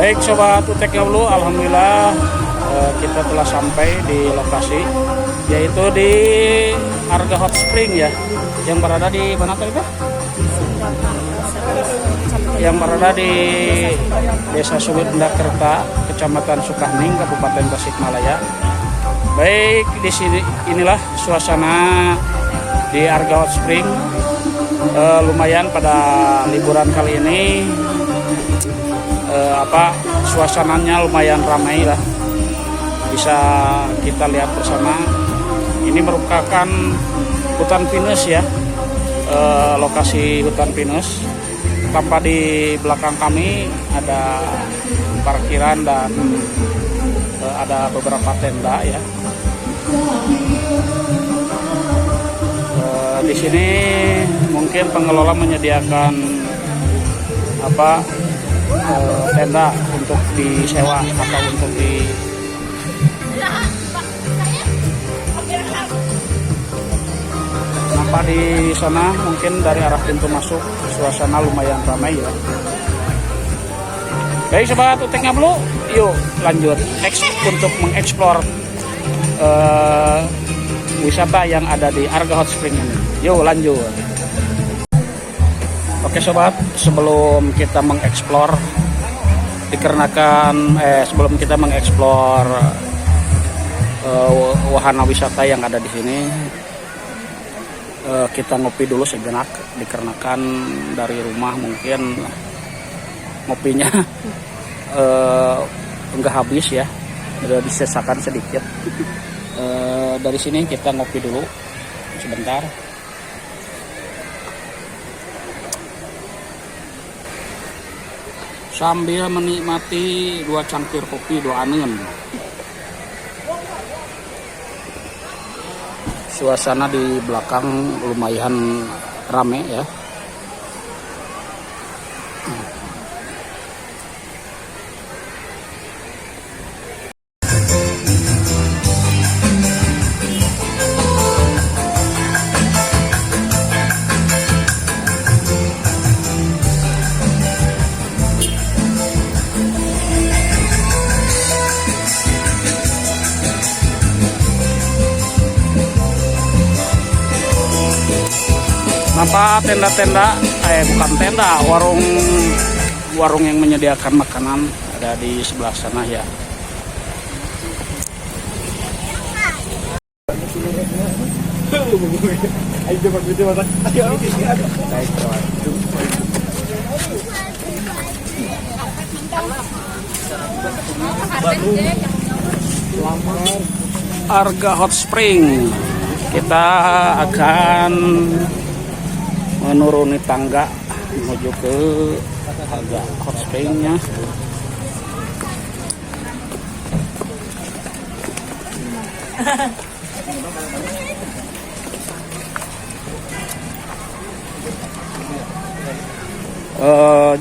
Baik sobat Utek Ngablu, alhamdulillah kita telah sampai di lokasi, yaitu di Arga Hot Spring ya, yang berada di mana tadi Pak? Yang berada di Desa Suwirndakerta, Kecamatan Sukahning, Kabupaten Tasikmalaya. Baik, di sini inilah suasana di Arga Hot Spring. Lumayan pada liburan kali ini suasananya lumayan ramai lah, bisa kita lihat bersama. Ini merupakan hutan pinus ya, lokasi hutan pinus. Tanpa di belakang kami ada parkiran dan ada beberapa tenda ya. Di sini mungkin pengelola menyediakan tenda untuk disewa atau untuk di nampak di sana. Mungkin dari arah pintu masuk suasana lumayan ramai ya. Baik sobat Utek Ngablu, yuk lanjut untuk mengeksplor wisata yang ada di Arga Hot Spring ini. Yuk lanjut. Oke sobat, sebelum kita mengeksplor, sebelum kita mengeksplor wahana wisata yang ada di sini, kita ngopi dulu sejenak, dikarenakan dari rumah mungkin ngopinya enggak habis ya, udah disesakan sedikit. Dari sini kita ngopi dulu sebentar. Sambil menikmati 2 cangkir kopi, 2 aneun. Suasana di belakang lumayan rame ya. Nampak tenda-tenda, bukan tenda, warung yang menyediakan makanan ada di sebelah sana ya. Arga Hot Spring, kita akan menuruni tangga menuju ke Arga Hot Spring-nya.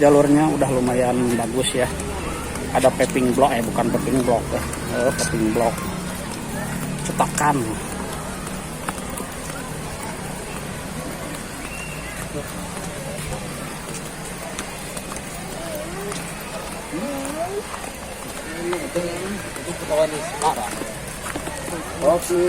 Jalurnya udah lumayan bagus ya. Ada paving block, bukan paving block ya. Paving block cetakan. Oke.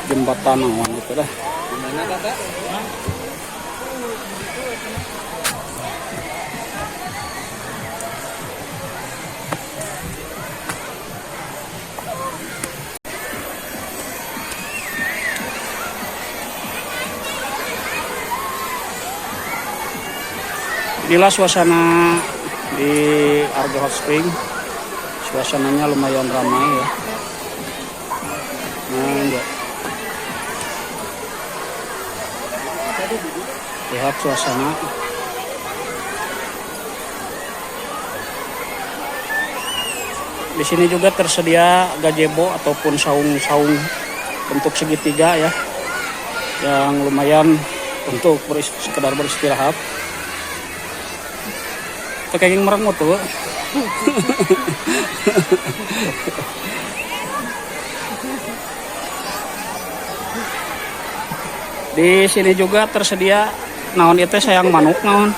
Jembatan awan gitu dah. Gimana kakak? Inilah suasana di Arga Hot Spring. Suasananya lumayan ramai ya. Lihat suasana. Di sini juga tersedia gazebo ataupun saung-saung bentuk segitiga ya, yang lumayan untuk sekedar beristirahat. Kayak yang merengut tuh. Di sini juga tersedia naon itu sayang manuk naon.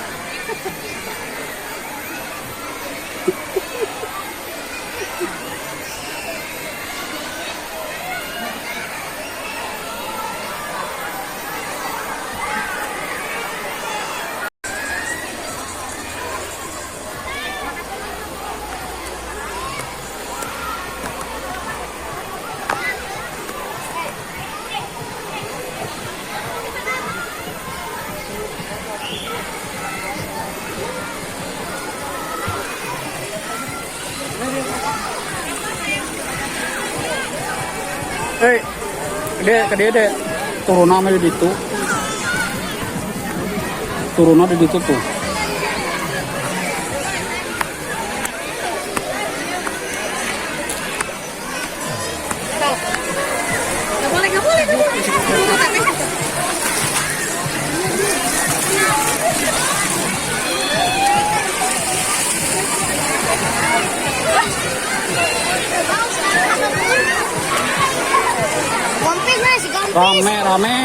Dia turunannya di situ. Turunannya di situ tuh. Gak boleh. Rame.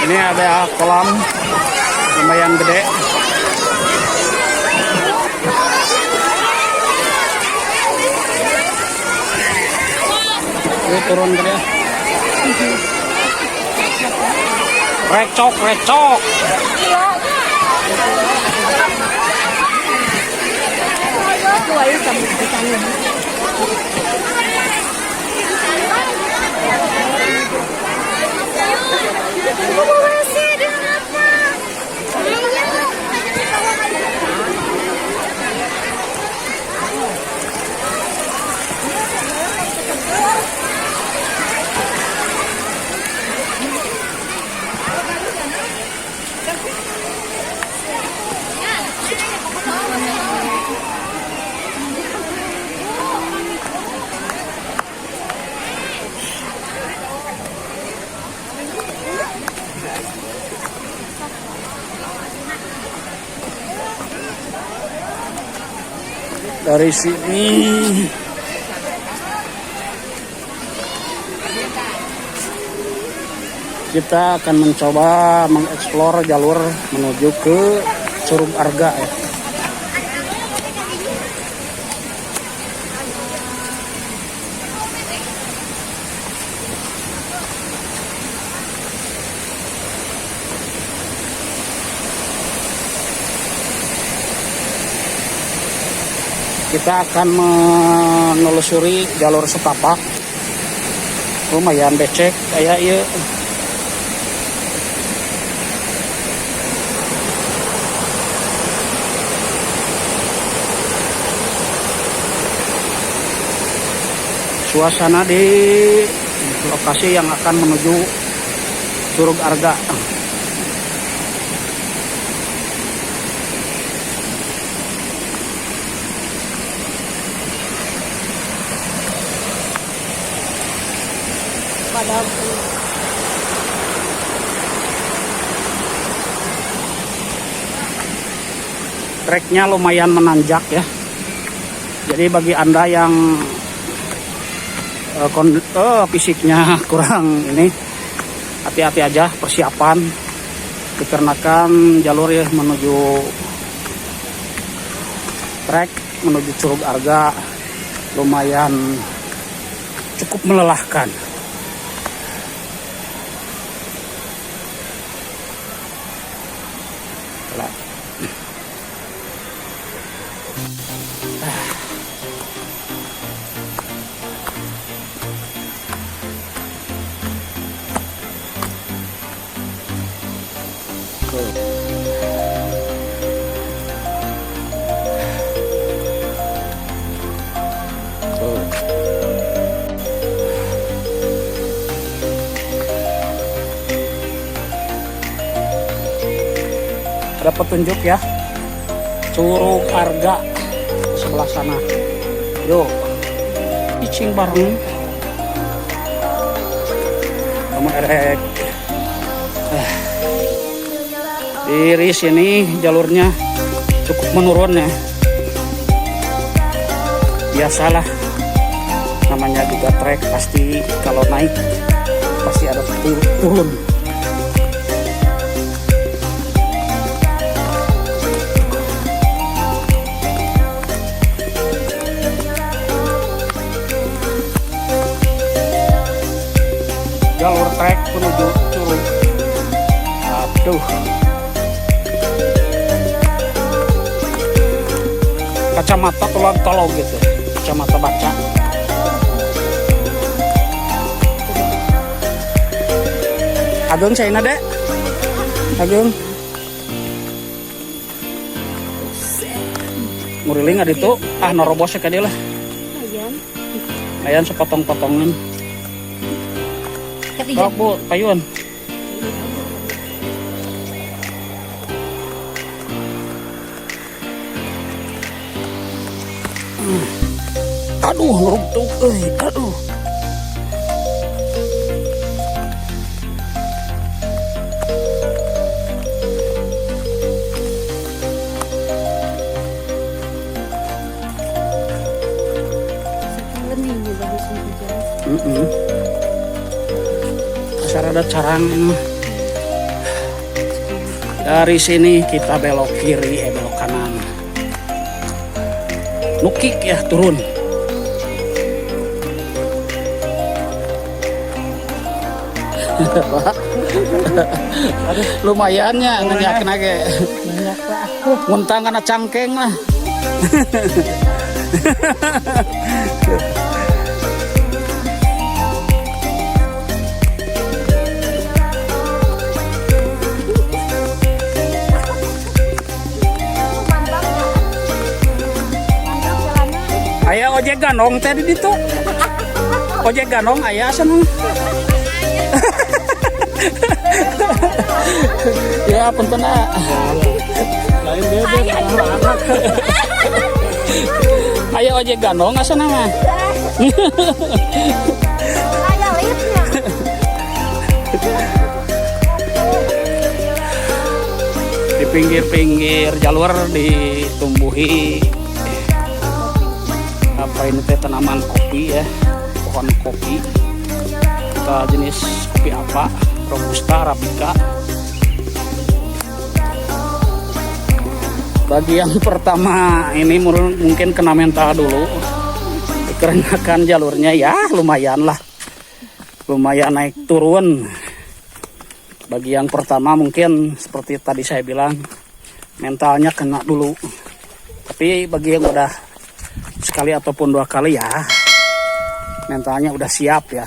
Ini ada kolam lumayan gede. Ini turun gede. Recok. Dari sini kita akan mencoba mengeksplor jalur menuju ke Curug Arga ya. Kita akan menelusuri jalur setapak. Lumayan becek kayak ieu. Suasana di lokasi yang akan menuju Curug Arga. Treknya lumayan menanjak ya. Jadi bagi Anda yang fisiknya kurang ini, hati-hati aja persiapan, dikarenakan jalur ya menuju trek menuju Curug Arga lumayan cukup melelahkan. Ada petunjuk ya, Curug Arga sebelah sana. Yuk, pitching bareng. namun erek. Di sini jalurnya cukup menurun ya. Biasalah, namanya juga trek, pasti kalau naik pasti ada turun. Jalur trek menuju Curug. Aduh. Kacamata tolong gitu. Kacamata baca. Ageng saya dek. Ageng. Nguriling ada itu. Narobos ka dia lah. Ayan sepotong-potongan. Bu, payun. Aduh, ngeruntuk, aduh. Ada carang ini. Dari sini kita belok kiri, belok kanan. Nukik ya, turun. Lumayannya ngenyakin aja. Muntang karena cangkeng lah. Ayah ojek ganong tadi itu. Ojek ganong ayah sana. Ya punten ah. Lain bebek anak. Ayah ojek ganong asana mah. Ayah liftnya. Di pinggir-pinggir jalur ditumbuhi apa ini teh, tanaman kopi ya, pohon kopi. Kita jenis kopi apa, robusta, arabica. Bagi yang pertama ini mungkin kena mental dulu dikarenakan jalurnya ya lumayan lah, lumayan naik turun. Bagi yang pertama mungkin seperti tadi saya bilang mentalnya kena dulu, tapi bagi yang udah sekali ataupun dua kali ya mentalnya udah siap ya.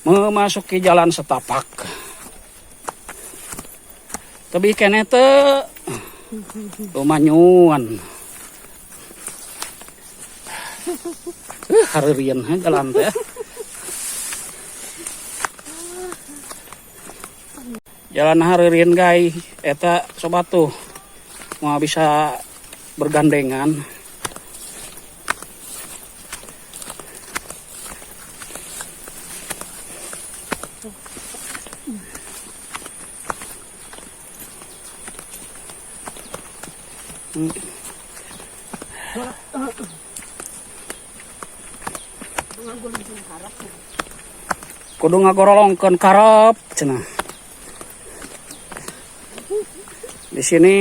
Memasuki jalan setapak. Tapi kene teh lumanyuan. Hareureun jalan teh. Jalan hareureun guys, eta sobat tuh mau bisa bergandengan. Kudu ngagorolongkeun karep cenah. Di sini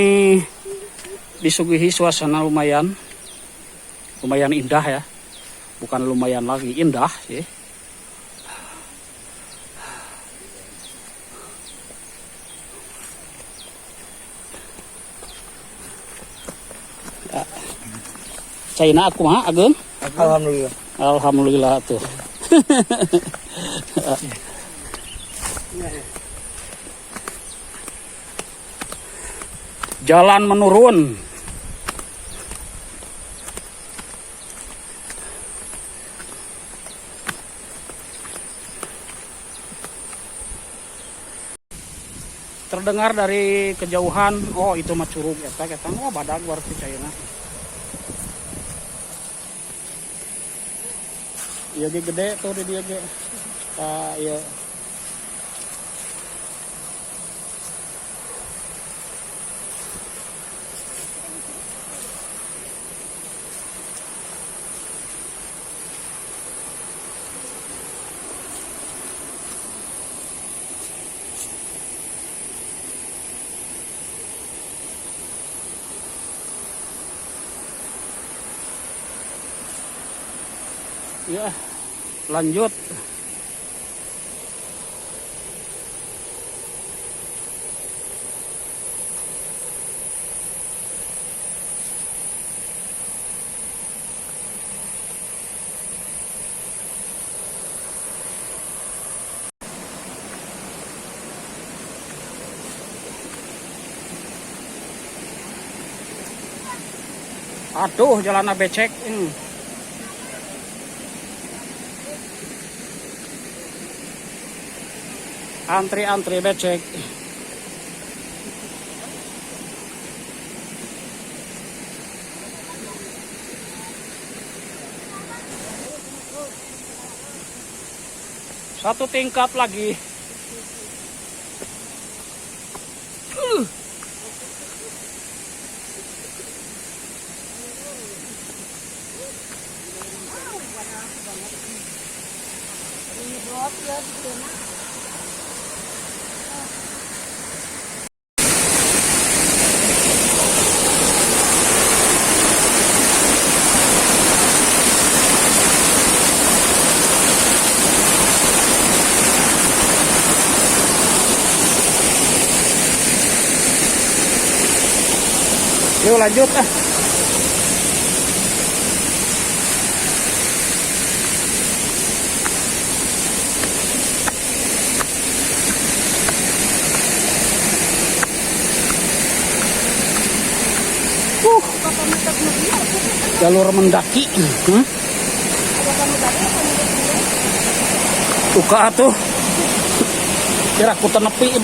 disuguhi suasana lumayan indah ya. Bukan lumayan lagi, indah sih. Caina aku mah Ageng. Alhamdulillah. Alhamdulillah tuh. Jalan menurun. terdengar dari kejauhan. Oh, itu mah curug eta oh badag berarti cairna. Iya ge gede tuh di dia ge. Iya. Ya, lanjut. Aduh, jalannya becek. Antri-antri becek. Satu tingkat lagi. Yuk lanjut ah. Jalur mendaki. Tuka tuh. Kira aku tenepiin.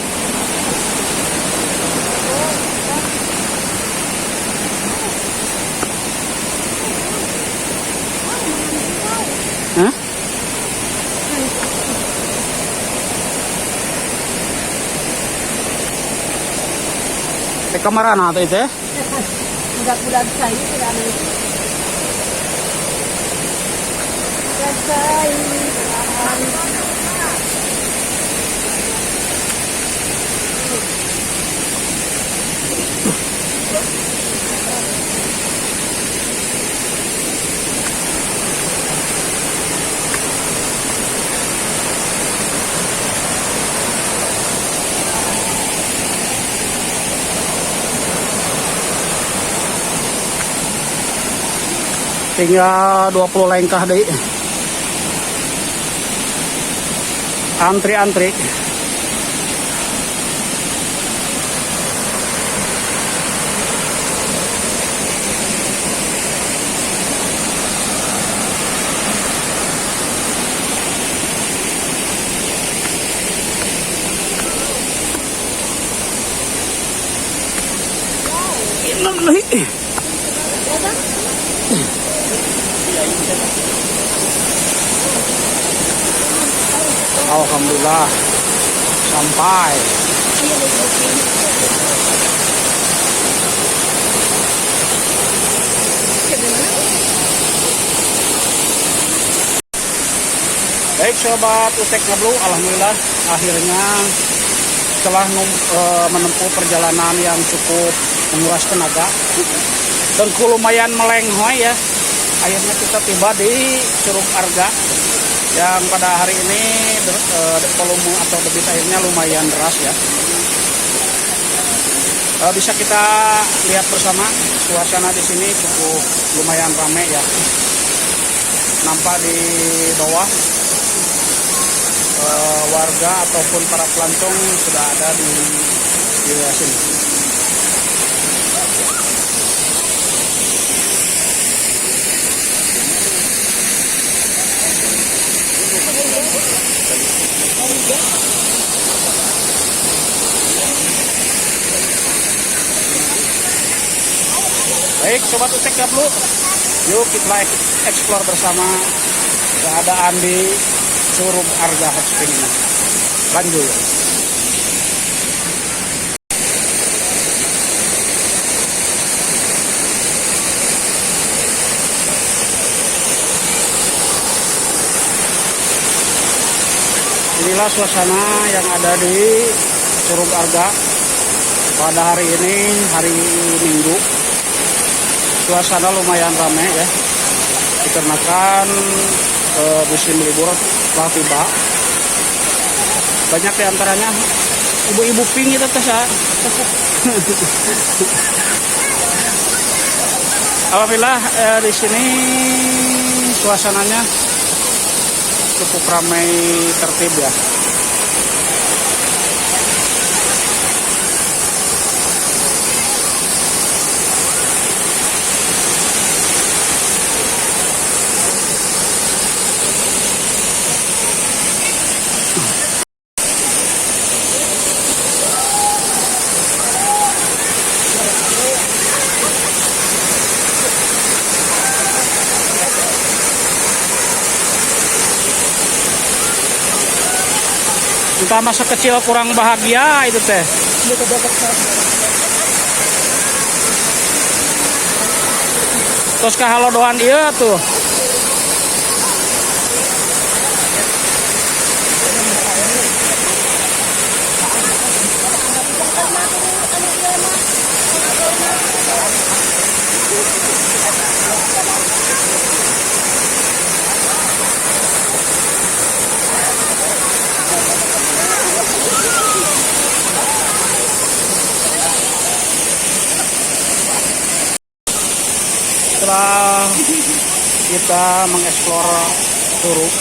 Hah? Kamarana tuh itu ya? Budak-budak saya tidak ada. Budak saya. Tinggal 20 langkah deh. Antri-antri. Alhamdulillah sampai. Baik sobat Utek Ngablu, alhamdulillah akhirnya setelah menempuh perjalanan yang cukup menguras tenaga dan lumayan melenghoy ya, akhirnya kita tiba di Curug Arga yang pada hari ini volume atau debit airnya lumayan deras ya. Bisa kita lihat bersama suasana di sini cukup lumayan ramai ya. Nampak di bawah warga ataupun para pelancong sudah ada di sini. Baik, sobat utek dulu. Yuk kita explore bersama keadaan di Curug Arga Hot Spring ini. Lanjut. Inilah suasana yang ada di Curug Arga pada hari ini, hari Minggu. Suasana lumayan ramai ya, dikarenakan musim libur telah tiba. Banyak diantaranya ibu-ibu pink itu teh. Alhamdulillah di sini suasananya cukup ramai, tertib ya. Entah masa kecil kurang bahagia itu teh. Terus kahalodoan iya tuh. Setelah kita mengeksplor Curug,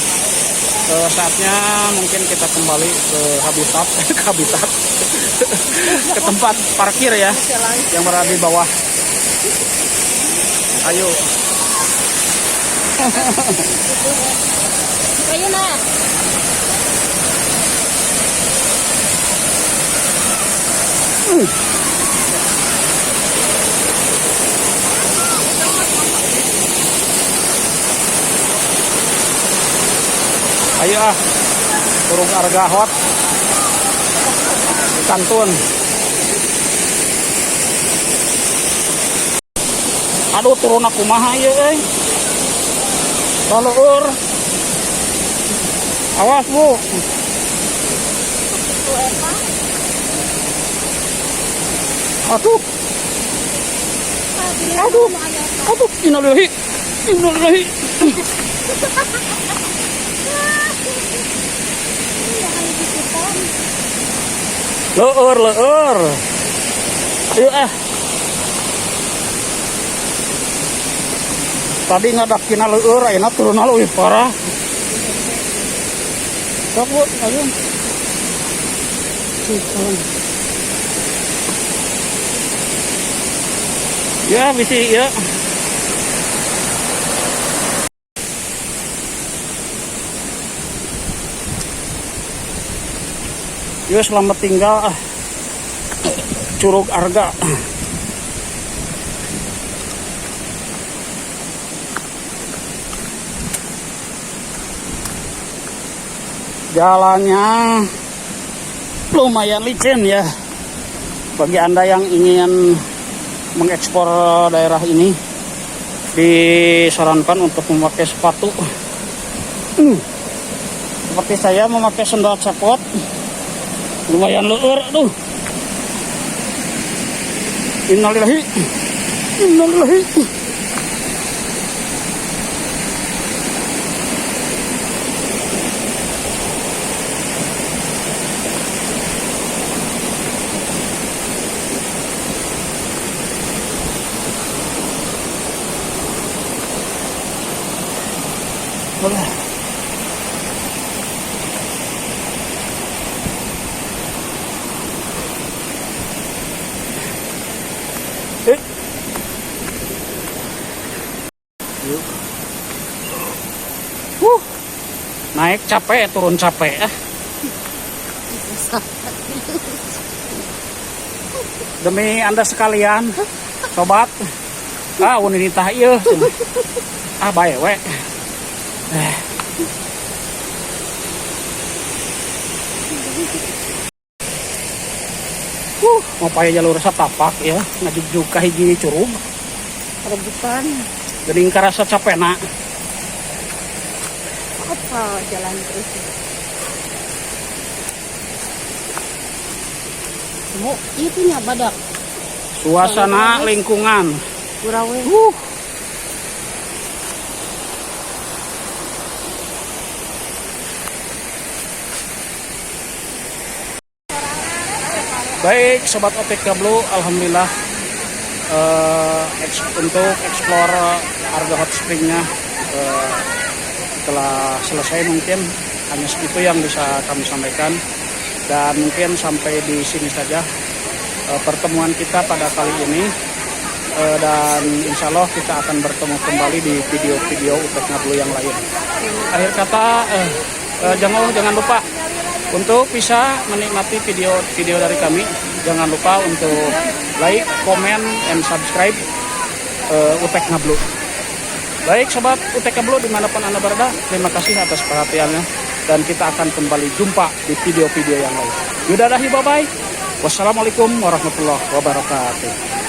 saatnya mungkin kita kembali ke habitat, ke tempat parkir ya, yang berada di bawah. Ayo. Ayo nah. Ayo Curug Arga Hot Kantun. Aduh turun aku kumaha ieu euy. Baleur. Awas Bu. Aduh. Aduh. Aduh, innalillahi. Innalillahi. Leur. Ayo Tadi ngadakina leur, ayeuna turun leuwih parah. Sok, ayo. Ya, bisi ya. Yo, selamat tinggal Curug Arga. Jalannya lumayan licin ya. Bagi Anda yang ingin mengekspor daerah ini, disarankan untuk memakai sepatu. Seperti saya memakai sandal cekot. Lumayan leur, aduh. Innalillahi. Innalillahi. Boleh. Naik capek, turun capek. Demi Anda sekalian, sobat, Ah, ini tah ieu. Ah, bae we. Mau paya jalur satapak ya, ngajuk ka hiji curug. Rebutan. Geuning karasa capena. Apa jalan terus? Mau itu nya badak. Suasana lingkungan. Kurawe. Baik, sobat OTK Blue, alhamdulillah untuk explore Arga Hot Springnya telah selesai. Mungkin hanya segitu yang bisa kami sampaikan, dan mungkin sampai di sini saja pertemuan kita pada kali ini, dan insya Allah kita akan bertemu kembali di video-video OTK Blue yang lain. Akhir kata, jangan lupa untuk bisa menikmati video dari kami. Jangan lupa untuk like, comment, and subscribe UTK Blue. Baik sobat UTK Blue dimanapun Anda berada, terima kasih atas perhatiannya, dan kita akan kembali jumpa di video-video yang lain. Yudadahi, bye-bye. Wassalamualaikum warahmatullahi wabarakatuh.